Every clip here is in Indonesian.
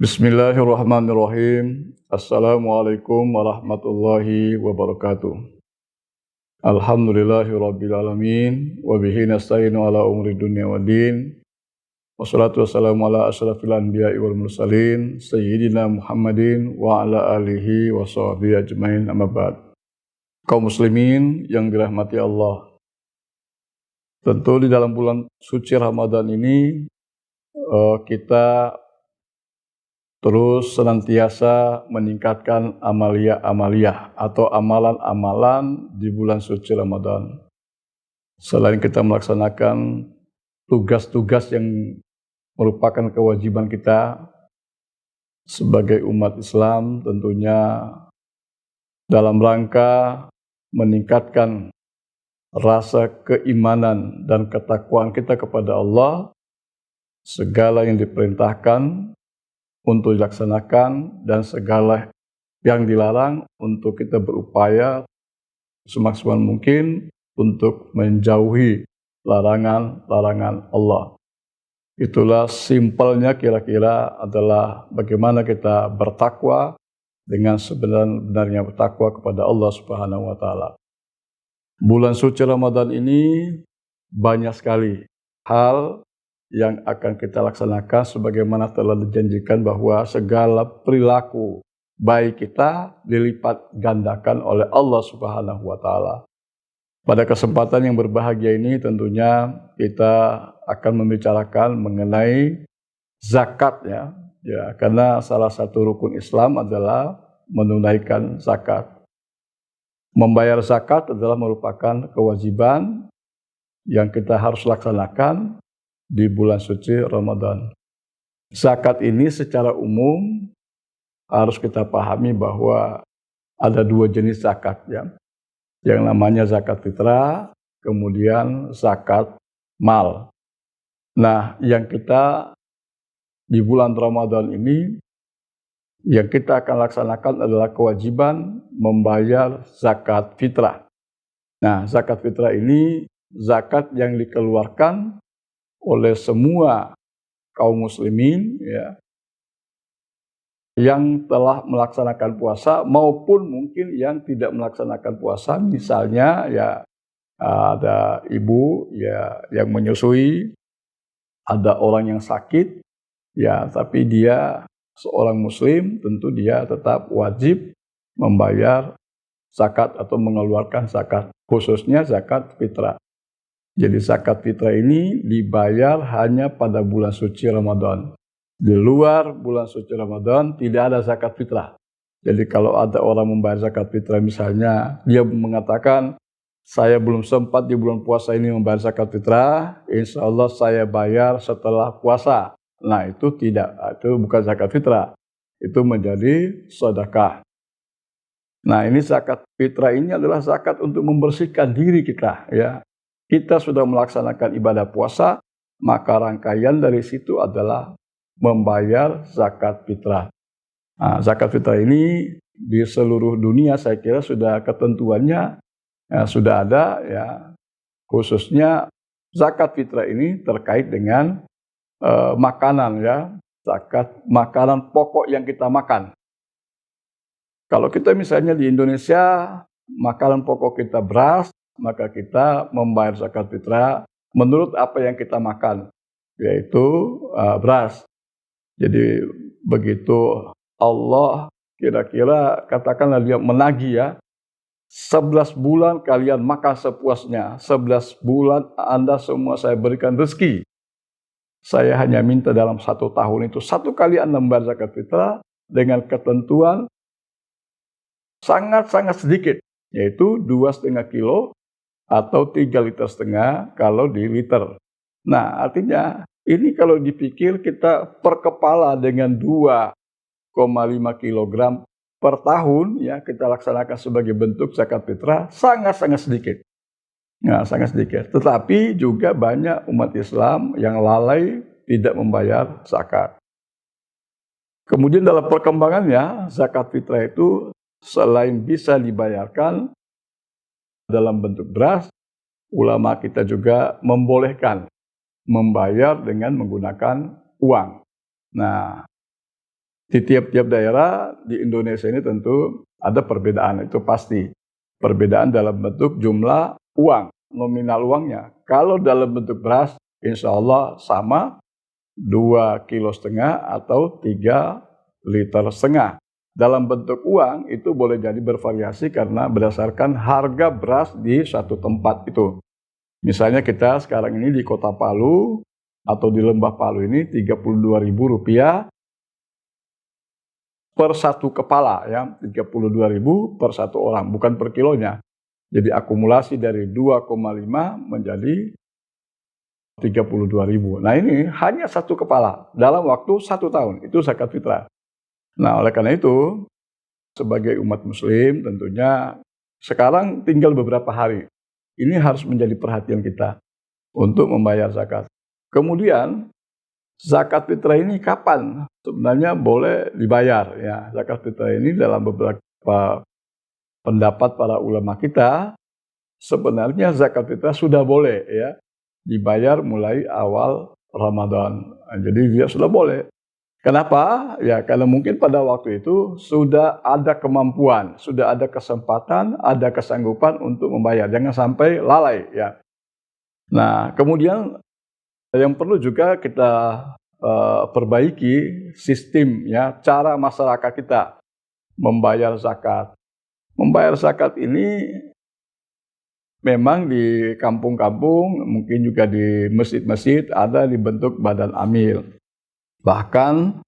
Bismillahirrahmanirrahim. Assalamualaikum warahmatullahi wabarakatuh. Alhamdulillahirrabbilalamin. Wabihi nasta'inu ala umri dunia wa din. Wassalatu wassalamu ala asyrafil anbiya'i wal mursalin Sayyidina Muhammadin wa ala alihi wa sahbihi ajmain, amma ba'd. Kaum muslimin yang dirahmati Allah, tentu di dalam bulan suci Ramadan ini kita terus senantiasa meningkatkan amalia-amalia atau amalan-amalan di bulan suci Ramadan. Selain kita melaksanakan tugas-tugas yang merupakan kewajiban kita sebagai umat Islam, tentunya dalam rangka meningkatkan rasa keimanan dan ketakwaan kita kepada Allah, segala yang diperintahkan untuk dilaksanakan dan segala yang dilarang untuk kita berupaya semaksimal mungkin untuk menjauhi larangan-larangan Allah. Itulah simpelnya kira-kira adalah bagaimana kita bertakwa dengan sebenar-benarnya bertakwa kepada Allah Subhanahu wa taala. Bulan suci Ramadan ini banyak sekali hal yang akan kita laksanakan sebagaimana telah dijanjikan bahwa segala perilaku baik kita dilipat gandakan oleh Allah Subhanahu wa taala. Pada kesempatan yang berbahagia ini tentunya kita akan membicarakan mengenai zakat ya, karena salah satu rukun Islam adalah menunaikan zakat. Membayar zakat adalah merupakan kewajiban yang kita harus laksanakan di bulan suci Ramadan. Zakat ini secara umum harus kita pahami bahwa ada dua jenis zakat ya. Yang namanya zakat fitrah, kemudian zakat mal. Nah, yang kita di bulan Ramadan ini yang kita akan laksanakan adalah kewajiban membayar zakat fitrah. Nah, zakat fitrah ini zakat yang dikeluarkan oleh semua kaum muslimin ya, yang telah melaksanakan puasa maupun mungkin yang tidak melaksanakan puasa. Misalnya ya ada ibu ya yang menyusui, ada orang yang sakit ya, tapi dia seorang muslim, tentu dia tetap wajib membayar zakat atau mengeluarkan zakat, khususnya zakat fitrah. Jadi zakat fitrah ini dibayar hanya pada bulan suci Ramadan. Di luar bulan suci Ramadan tidak ada zakat fitrah. Jadi kalau ada orang membayar zakat fitrah, misalnya dia mengatakan, saya belum sempat di bulan puasa ini membayar zakat fitrah, insya Allah saya bayar setelah puasa. Nah itu tidak, itu bukan zakat fitrah, itu menjadi sedekah. Nah ini zakat fitrah ini adalah zakat untuk membersihkan diri kita ya. Kita sudah melaksanakan ibadah puasa, maka rangkaian dari situ adalah membayar zakat fitrah. Nah, zakat fitrah ini di seluruh dunia saya kira sudah ketentuannya ya, sudah ada ya. Khususnya zakat fitrah ini terkait dengan makanan ya, zakat makanan pokok yang kita makan. Kalau kita misalnya di Indonesia, makanan pokok kita beras, maka kita membayar zakat fitrah menurut apa yang kita makan, yaitu beras. Jadi begitu Allah kira-kira katakanlah dia menagih ya, 11 bulan kalian makan sepuasnya, 11 bulan Anda semua saya berikan rezeki. Saya hanya minta dalam 1 tahun itu 1 kali Anda membayar zakat fitrah dengan ketentuan sangat-sangat sedikit, yaitu 2,5 kilo atau 3,5 liter kalau di liter. Nah, artinya ini kalau dipikir kita per kepala dengan 2,5 kilogram per tahun ya kita laksanakan sebagai bentuk zakat fitrah sangat-sangat sedikit. Nah, sangat sedikit. Tetapi juga banyak umat Islam yang lalai tidak membayar zakat. Kemudian dalam perkembangannya zakat fitrah itu selain bisa dibayarkan dalam bentuk beras, ulama kita juga membolehkan membayar dengan menggunakan uang. Nah, Di tiap-tiap daerah di Indonesia ini tentu ada perbedaan, itu pasti. Perbedaan dalam bentuk jumlah uang, nominal uangnya. Kalau dalam bentuk beras, insya Allah sama 2,5 kg atau 3,5 liter. Dalam bentuk uang itu boleh jadi bervariasi karena berdasarkan harga beras di suatu tempat itu. Misalnya kita sekarang ini di Kota Palu atau di Lembah Palu ini Rp32.000 per satu kepala, ya, 32.000 per satu orang, bukan per kilonya. Jadi akumulasi dari 2,5 menjadi 32.000. Nah, ini hanya satu kepala dalam waktu 1 tahun, itu zakat fitrah. Nah, oleh karena itu, sebagai umat muslim tentunya sekarang tinggal beberapa hari. Ini harus menjadi perhatian kita untuk membayar zakat. Kemudian, zakat fitrah ini kapan sebenarnya boleh dibayar? Ya, zakat fitrah ini dalam beberapa pendapat para ulama kita, sebenarnya zakat fitrah sudah boleh ya dibayar mulai awal Ramadan. Jadi dia sudah boleh. Kenapa? Ya karena mungkin pada waktu itu sudah ada kemampuan, sudah ada kesempatan, ada kesanggupan untuk membayar. Jangan sampai lalai ya. Nah, kemudian yang perlu juga kita perbaiki sistem ya, cara masyarakat kita membayar zakat. Membayar zakat ini memang di kampung-kampung, mungkin juga di masjid-masjid ada dibentuk badan amil. Bahkan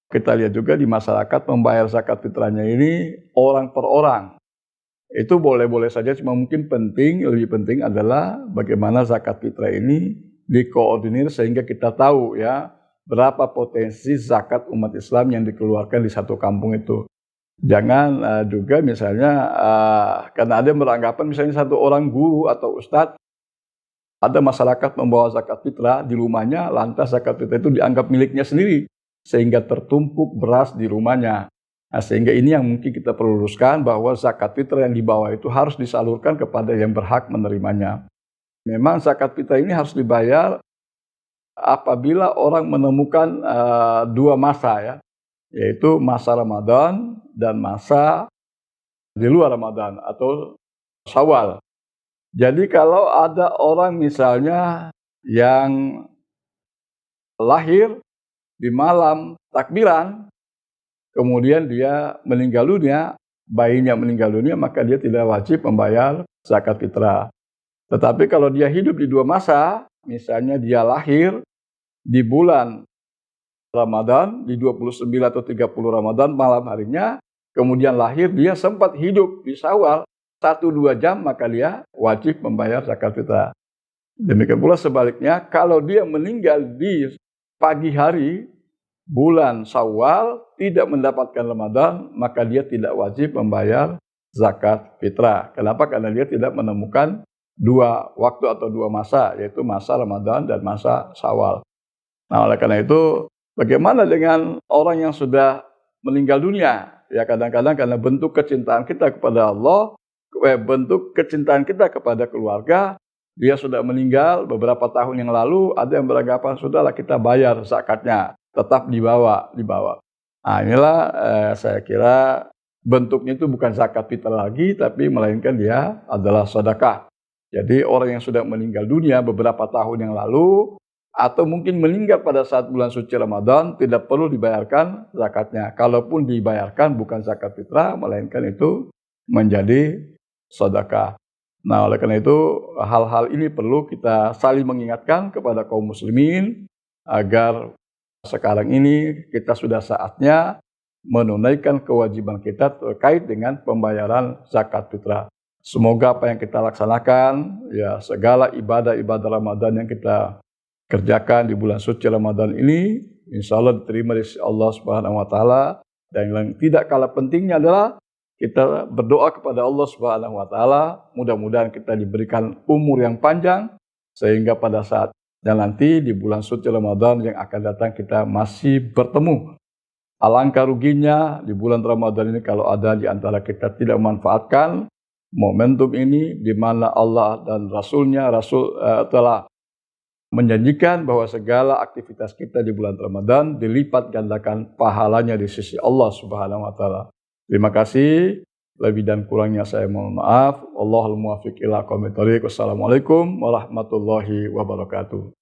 kita lihat juga di masyarakat membayar zakat fitrahnya ini orang per orang. Itu boleh-boleh saja, cuma mungkin lebih penting adalah bagaimana zakat fitrah ini dikoordinir sehingga kita tahu ya berapa potensi zakat umat Islam yang dikeluarkan di satu kampung itu. Jangan juga misalnya karena ada yang beranggapan misalnya satu orang guru atau ustadz, ada masyarakat membawa zakat fitrah di rumahnya, lantas zakat fitrah itu dianggap miliknya sendiri, sehingga tertumpuk beras di rumahnya. Nah, sehingga ini yang mungkin kita perlu luruskan bahwa zakat fitrah yang dibawa itu harus disalurkan kepada yang berhak menerimanya. Memang zakat fitrah ini harus dibayar apabila orang menemukan dua masa ya, yaitu masa Ramadan dan masa di luar Ramadan atau Syawal. Jadi kalau ada orang misalnya yang lahir di malam takbiran, kemudian dia meninggal dunia, bayinya meninggal dunia, maka dia tidak wajib membayar zakat fitrah. Tetapi kalau dia hidup di dua masa, misalnya dia lahir di bulan Ramadan, di 29 atau 30 Ramadan malam harinya, kemudian lahir dia sempat hidup di Syawal 1-2 jam, maka dia wajib membayar zakat fitrah. Demikian pula sebaliknya, kalau dia meninggal di pagi hari bulan Syawal tidak mendapatkan Ramadan, maka dia tidak wajib membayar zakat fitrah. Kenapa? Karena dia tidak menemukan dua waktu atau dua masa, yaitu masa Ramadan dan masa Syawal. Nah, oleh karena itu, bagaimana dengan orang yang sudah meninggal dunia? Ya kadang-kadang karena bentuk kecintaan kita kepada Allah, bentuk kecintaan kita kepada keluarga, dia sudah meninggal beberapa tahun yang lalu, ada yang beranggapan sudahlah kita bayar zakatnya, tetap dibawa. Nah, inilah saya kira bentuknya itu bukan zakat fitrah lagi, tapi melainkan dia adalah sedekah. Jadi orang yang sudah meninggal dunia beberapa tahun yang lalu, atau mungkin meninggal pada saat bulan suci Ramadan, tidak perlu dibayarkan zakatnya. Kalaupun dibayarkan bukan zakat fitrah, melainkan itu menjadi sedekah. Nah, oleh karena itu hal-hal ini perlu kita saling mengingatkan kepada kaum muslimin agar sekarang ini kita sudah saatnya menunaikan kewajiban kita terkait dengan pembayaran zakat fitrah. Semoga apa yang kita laksanakan, ya segala ibadah-ibadah Ramadan yang kita kerjakan di bulan suci Ramadan ini, insya Allah diterima di Allah Subhanahu Wa Taala. Dan yang tidak kalah pentingnya adalah kita berdoa kepada Allah Subhanahu Wa Taala. Mudah-mudahan kita diberikan umur yang panjang sehingga pada saat dan nanti di bulan suci Ramadan yang akan datang kita masih bertemu. Alangkah ruginya di bulan Ramadan ini kalau ada di antara kita tidak memanfaatkan momentum ini di mana Allah dan Rasul telah menjanjikan bahwa segala aktivitas kita di bulan Ramadan dilipat gandakan pahalanya di sisi Allah Subhanahu wa taala. Terima kasih. Lebih dan kurangnya saya mohon maaf. Wallahul muwaffiq ila aqwamit thoriq. Wassalamualaikum warahmatullahi wabarakatuh.